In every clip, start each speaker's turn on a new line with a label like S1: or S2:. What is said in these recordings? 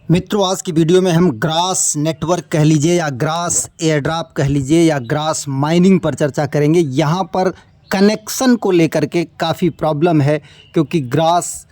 S1: मित्रों, आज की वीडियो में हम ग्रास नेटवर्क कह लीजिए या ग्रास एयरड्रॉप कह लीजिए या ग्रास माइनिंग पर चर्चा करेंगे। यहाँ पर कनेक्शन को लेकर के काफ़ी प्रॉब्लम है, क्योंकि ग्रास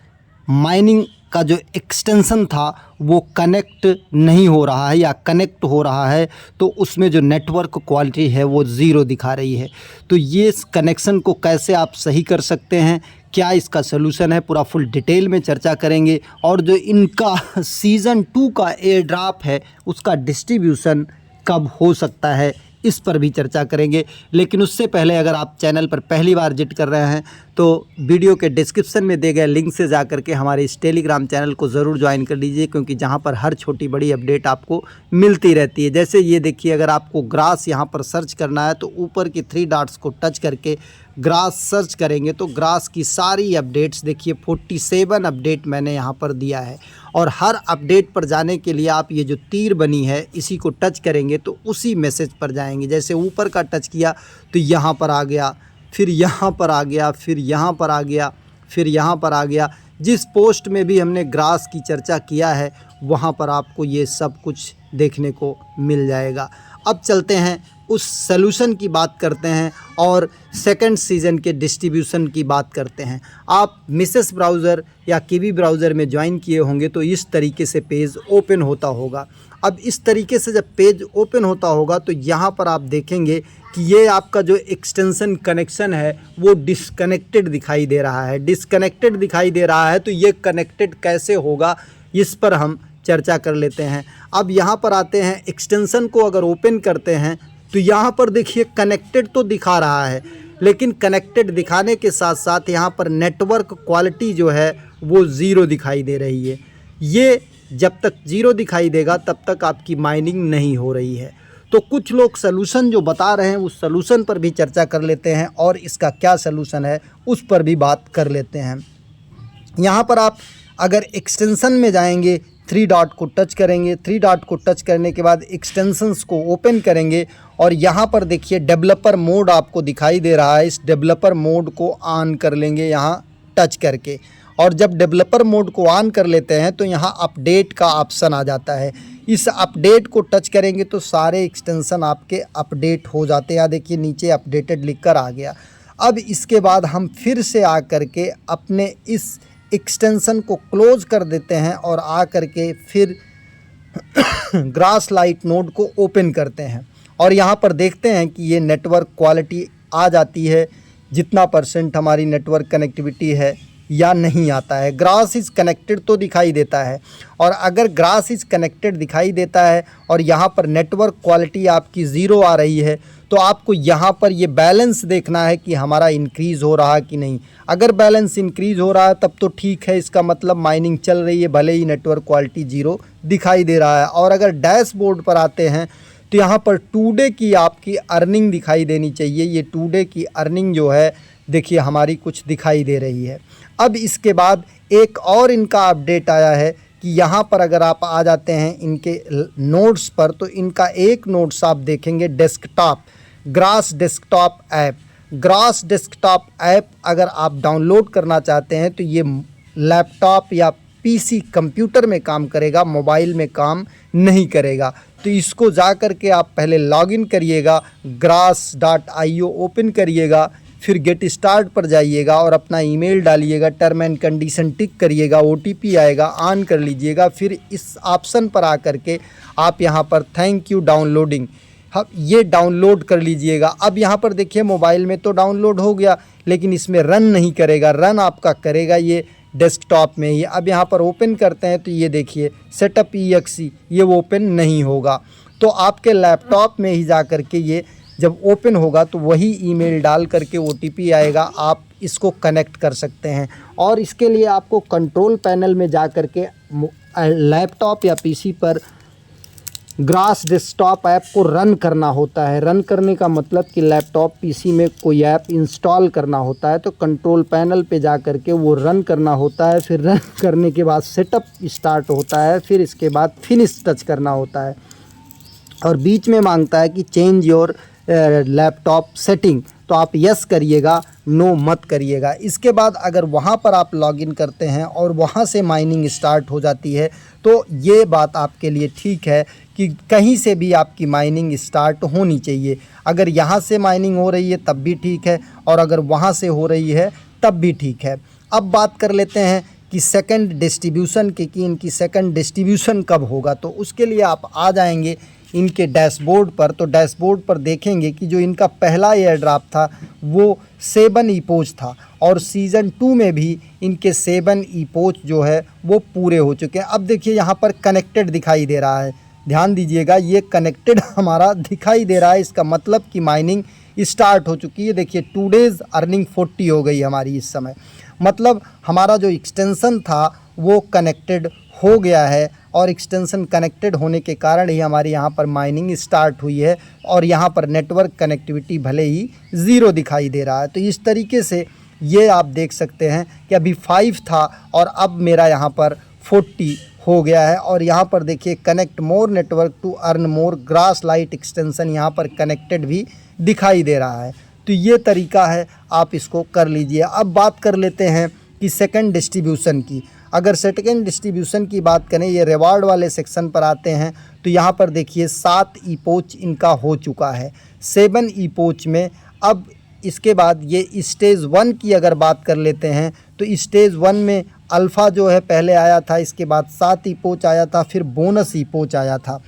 S1: माइनिंग का जो एक्सटेंशन था वो कनेक्ट नहीं हो रहा है या कनेक्ट हो रहा है तो उसमें जो नेटवर्क क्वालिटी है वो ज़ीरो दिखा रही है। तो ये इस कनेक्शन को कैसे आप सही कर सकते हैं, क्या इसका सलूशन है, पूरा फुल डिटेल में चर्चा करेंगे। और जो इनका सीज़न 2 का एयर ड्रॉप है उसका डिस्ट्रीब्यूशन कब हो सकता है, इस पर भी चर्चा करेंगे। लेकिन उससे पहले अगर आप चैनल पर पहली बार विजिट कर रहे हैं तो वीडियो के डिस्क्रिप्शन में दिए गए लिंक से जा करके हमारे इस टेलीग्राम चैनल को ज़रूर ज्वाइन कर लीजिए, क्योंकि जहां पर हर छोटी बड़ी अपडेट आपको मिलती रहती है। जैसे ये देखिए, अगर आपको ग्रास यहां पर सर्च करना है तो ऊपर की 3 डॉट्स को टच करके ग्रास सर्च करेंगे तो ग्रास की सारी अपडेट्स देखिए 47 अपडेट मैंने यहाँ पर दिया है। और हर अपडेट पर जाने के लिए आप ये जो तीर बनी है इसी को टच करेंगे तो उसी मैसेज पर जाएंगे। जैसे ऊपर का टच किया तो यहाँ पर आ गया, फिर यहाँ पर आ गया, फिर यहाँ पर आ गया, फिर यहाँ पर आ गया। जिस पोस्ट में भी हमने ग्रास की चर्चा किया है वहाँ पर आपको ये सब कुछ देखने को मिल जाएगा। अब चलते हैं उस सलूशन की बात करते हैं और सेकंड सीज़न के डिस्ट्रीब्यूशन की बात करते हैं। आप मिसेस ब्राउज़र या कीवी ब्राउज़र में ज्वाइन किए होंगे तो इस तरीके से पेज ओपन होता होगा। अब इस तरीके से जब पेज ओपन होता होगा तो यहाँ पर आप देखेंगे कि ये आपका जो एक्सटेंशन कनेक्शन है वो डिसकनेक्टेड दिखाई दे रहा है। डिसकनेक्टेड दिखाई दे रहा है तो ये कनेक्टेड कैसे होगा, इस पर हम चर्चा कर लेते हैं। अब यहाँ पर आते हैं, एक्सटेंशन को अगर ओपन करते हैं तो यहाँ पर देखिए कनेक्टेड तो दिखा रहा है, लेकिन कनेक्टेड दिखाने के साथ साथ यहाँ पर नेटवर्क क्वालिटी जो है वो ज़ीरो दिखाई दे रही है। ये जब तक ज़ीरो दिखाई देगा तब तक आपकी माइनिंग नहीं हो रही है। तो कुछ लोग सलूशन जो बता रहे हैं उस सलूशन पर भी चर्चा कर लेते हैं और इसका क्या सलूशन है उस पर भी बात कर लेते हैं। यहाँ पर आप अगर एक्सटेंशन में जाएंगे, 3 डॉट को टच करेंगे, 3 डॉट को टच करने के बाद एक्सटेंशंस को ओपन करेंगे और यहाँ पर देखिए डेवलपर मोड आपको दिखाई दे रहा है। इस डेवलपर मोड को ऑन कर लेंगे यहाँ टच करके, और जब डेवलपर मोड को ऑन कर लेते हैं तो यहाँ अपडेट का ऑप्शन आ जाता है। इस अपडेट को टच करेंगे तो सारे एक्सटेंशन आपके अपडेट हो जाते हैं। देखिए नीचे अपडेटेड लिखकर आ गया। अब इसके बाद हम फिर से आ कर के अपने इस एक्सटेंशन को क्लोज कर देते हैं और आ कर के फिर ग्रास लाइट नोड को ओपन करते हैं और यहाँ पर देखते हैं कि ये नेटवर्क क्वालिटी आ जाती है, जितना % हमारी नेटवर्क कनेक्टिविटी है या नहीं आता है। ग्रास इज़ कनेक्टेड तो दिखाई देता है, और अगर ग्रास इज़ कनेक्टेड दिखाई देता है और यहाँ पर नेटवर्क क्वालिटी आपकी ज़ीरो आ रही है तो आपको यहाँ पर ये बैलेंस देखना है कि हमारा इंक्रीज़ हो रहा है कि नहीं। अगर बैलेंस इंक्रीज़ हो रहा है तब तो ठीक है, इसका मतलब माइनिंग चल रही है, भले ही नेटवर्क क्वालिटी ज़ीरो दिखाई दे रहा है। और अगर डैशबोर्ड पर आते हैं तो यहाँ पर टुडे की आपकी अर्निंग दिखाई देनी चाहिए। ये टुडे की अर्निंग जो है देखिए हमारी कुछ दिखाई दे रही है। अब इसके बाद एक और इनका अपडेट आया है कि यहाँ पर अगर आप आ जाते हैं इनके नोड्स पर तो इनका एक नोड्स आप देखेंगे desktop, grass desktop app. Grass desktop app अगर आप डाउनलोड करना चाहते हैं तो ये लैपटॉप या पीसी कंप्यूटर में काम करेगा, मोबाइल में काम नहीं करेगा। तो इसको जा कर के आप पहले लॉगिन करिएगा, grass.io ओपन करिएगा, फिर गेट स्टार्ट पर जाइएगा और अपना ईमेल डालिएगा, टर्म एंड कंडीशन टिक करिएगा, OTP आएगा, ऑन कर लीजिएगा। फिर इस ऑप्शन पर आकर के आप यहाँ पर थैंक यू डाउनलोडिंग, हाँ ये डाउनलोड कर लीजिएगा। अब यहाँ पर देखिए मोबाइल में तो डाउनलोड हो गया लेकिन इसमें रन नहीं करेगा, रन आपका करेगा ये डेस्कटॉप में ही। अब यहाँ पर ओपन करते हैं तो ये देखिए सेटअप EXE, ये ओपन नहीं होगा। तो आपके लैपटॉप में ही जा कर के ये जब ओपन होगा तो वही ईमेल डाल करके OTP आएगा, आप इसको कनेक्ट कर सकते हैं। और इसके लिए आपको कंट्रोल पैनल में जा कर के लैपटॉप या PC पर ग्रास डेस्कटॉप ऐप को रन करना होता है। रन करने का मतलब कि लैपटॉप PC में कोई ऐप इंस्टॉल करना होता है तो कंट्रोल पैनल पे जा कर के वो रन करना होता है। फिर रन करने के बाद सेटअप स्टार्ट होता है, फिर इसके बाद फिनिश टच करना होता है और बीच में मांगता है कि चेंज योर लैपटॉप सेटिंग। तो तो आप यस करिएगा, नो मत करिएगा। इसके बाद अगर वहाँ पर आप लॉगिन करते हैं और वहाँ से माइनिंग स्टार्ट हो जाती है तो ये बात आपके लिए ठीक है कि कहीं से भी आपकी माइनिंग स्टार्ट होनी चाहिए। अगर यहाँ से माइनिंग हो रही है तब भी ठीक है, और अगर वहाँ से हो रही है तब भी ठीक है। अब बात कर लेते हैं कि सेकंड डिस्ट्रीब्यूशन की, कि इनकी सेकंड डिस्ट्रीब्यूशन कब होगा। तो उसके लिए आप आ जाएंगे इनके डैशबोर्ड पर। तो डैशबोर्ड पर देखेंगे कि जो इनका पहला एयर ड्रॉप था वो 7 ईपोच था, और सीज़न 2 में भी इनके 7 ईपोच जो है वो पूरे हो चुके हैं। अब देखिए यहाँ पर कनेक्टेड दिखाई दे रहा है, ध्यान दीजिएगा, ये कनेक्टेड हमारा दिखाई दे रहा है। इसका मतलब कि माइनिंग स्टार्ट हो चुकी है। देखिए 2 डेज़ अर्निंग 40 हो गई हमारी इस समय, मतलब हमारा जो एक्सटेंशन था वो कनेक्टेड हो गया है, और एक्सटेंशन कनेक्टेड होने के कारण ही हमारे यहाँ पर माइनिंग स्टार्ट हुई है। और यहाँ पर नेटवर्क कनेक्टिविटी भले ही 0 दिखाई दे रहा है। तो इस तरीके से ये आप देख सकते हैं कि अभी 5 था और अब मेरा यहाँ पर 40 हो गया है। और यहाँ पर देखिए connect more network to earn more grass light extension, यहाँ पर कनेक्टेड भी दिखाई दे रहा है। तो ये तरीका है, आप इसको कर लीजिए। अब बात कर लेते हैं कि सेकंड डिस्ट्रीब्यूशन की। अगर सेकंड डिस्ट्रीब्यूशन की बात करें, ये रिवार्ड वाले सेक्शन पर आते हैं तो यहाँ पर देखिए 7 ईपोच इनका हो चुका है 7 ईपोच में। अब इसके बाद ये स्टेज 1 की अगर बात कर लेते हैं तो स्टेज 1 में अल्फ़ा जो है पहले आया था, इसके बाद 7 ईपोच आया था, फिर बोनस ईपोच आया था।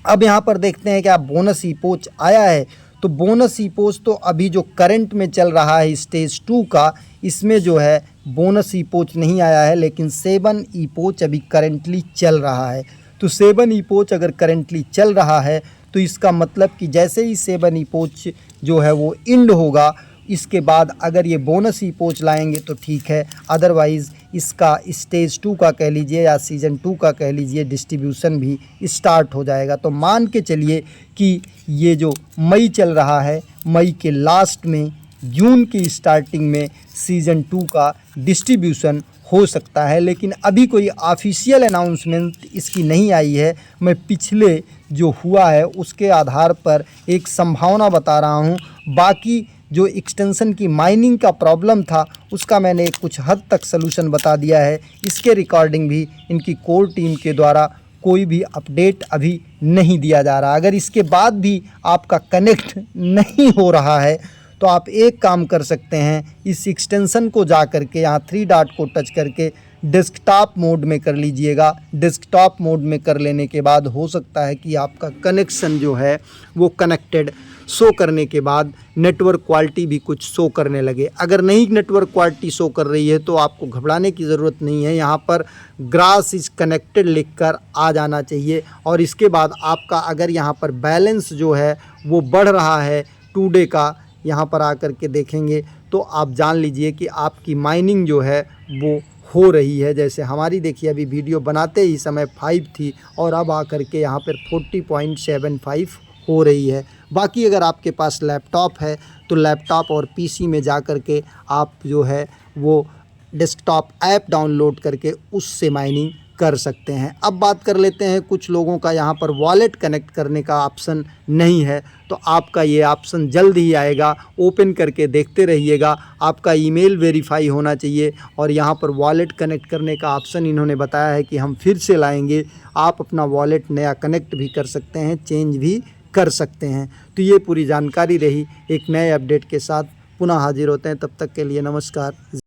S1: अब यहाँ पर देखते हैं क्या बोनस ईपोच आया है। तो बोनस ईपोच तो अभी जो करंट में चल रहा है स्टेज 2 का, इसमें जो है बोनस ईपोच नहीं आया है, लेकिन 7 ईपोच अभी करंटली चल रहा है। तो 7 ईपोच अगर करंटली चल रहा है तो इसका मतलब कि जैसे ही 7 ईपोच जो है वो इंड होगा, इसके बाद अगर ये बोनस ईपोच लाएंगे तो ठीक है, अदरवाइज़ इसका स्टेज 2 का कह लीजिए या सीज़न 2 का कह लीजिए डिस्ट्रीब्यूशन भी स्टार्ट हो जाएगा। तो मान के चलिए कि ये जो मई चल रहा है, मई के लास्ट में, जून की स्टार्टिंग में सीज़न 2 का डिस्ट्रीब्यूशन हो सकता है। लेकिन अभी कोई ऑफिशियल अनाउंसमेंट इसकी नहीं आई है। मैं पिछले जो हुआ है उसके आधार पर एक संभावना बता रहा हूँ। बाकी जो एक्सटेंशन की माइनिंग का प्रॉब्लम था उसका मैंने कुछ हद तक सलूशन बता दिया है। इसके रिकॉर्डिंग भी इनकी कोर टीम के द्वारा कोई भी अपडेट अभी नहीं दिया जा रहा। अगर इसके बाद भी आपका कनेक्ट नहीं हो रहा है तो आप एक काम कर सकते हैं, इस एक्सटेंशन को जा करके यहाँ 3 डॉट को टच करके डेस्कटॉप मोड में कर लीजिएगा। डेस्कटॉप मोड में कर लेने के बाद हो सकता है कि आपका कनेक्शन जो है वो कनेक्टेड शो करने के बाद नेटवर्क क्वालिटी भी कुछ शो करने लगे। अगर नहीं नेटवर्क क्वालिटी शो कर रही है तो आपको घबराने की ज़रूरत नहीं है। यहाँ पर ग्रास इज कनेक्टेड लिखकर आ जाना चाहिए, और इसके बाद आपका अगर यहाँ पर बैलेंस जो है वो बढ़ रहा है 2 डे का, यहाँ पर आकर के देखेंगे तो आप जान लीजिए कि आपकी माइनिंग जो है वो हो रही है। जैसे हमारी देखिए अभी वीडियो बनाते ही समय 5 थी और अब आकर के यहाँ पर 40.75 हो रही है। बाकी अगर आपके पास लैपटॉप है तो लैपटॉप और पीसी में जा कर के आप जो है वो डेस्कटॉप ऐप डाउनलोड करके उससे माइनिंग कर सकते हैं। अब बात कर लेते हैं, कुछ लोगों का यहाँ पर वॉलेट कनेक्ट करने का ऑप्शन नहीं है, तो आपका ये ऑप्शन जल्द ही आएगा। ओपन करके देखते रहिएगा। आपका ईमेल वेरीफाई होना चाहिए, और यहाँ पर वॉलेट कनेक्ट करने का ऑप्शन इन्होंने बताया है कि हम फिर से लाएंगे। आप अपना वॉलेट नया कनेक्ट भी कर सकते हैं, चेंज भी कर सकते हैं। तो ये पूरी जानकारी रही। एक नए अपडेट के साथ पुनः हाजिर होते हैं, तब तक के लिए नमस्कार।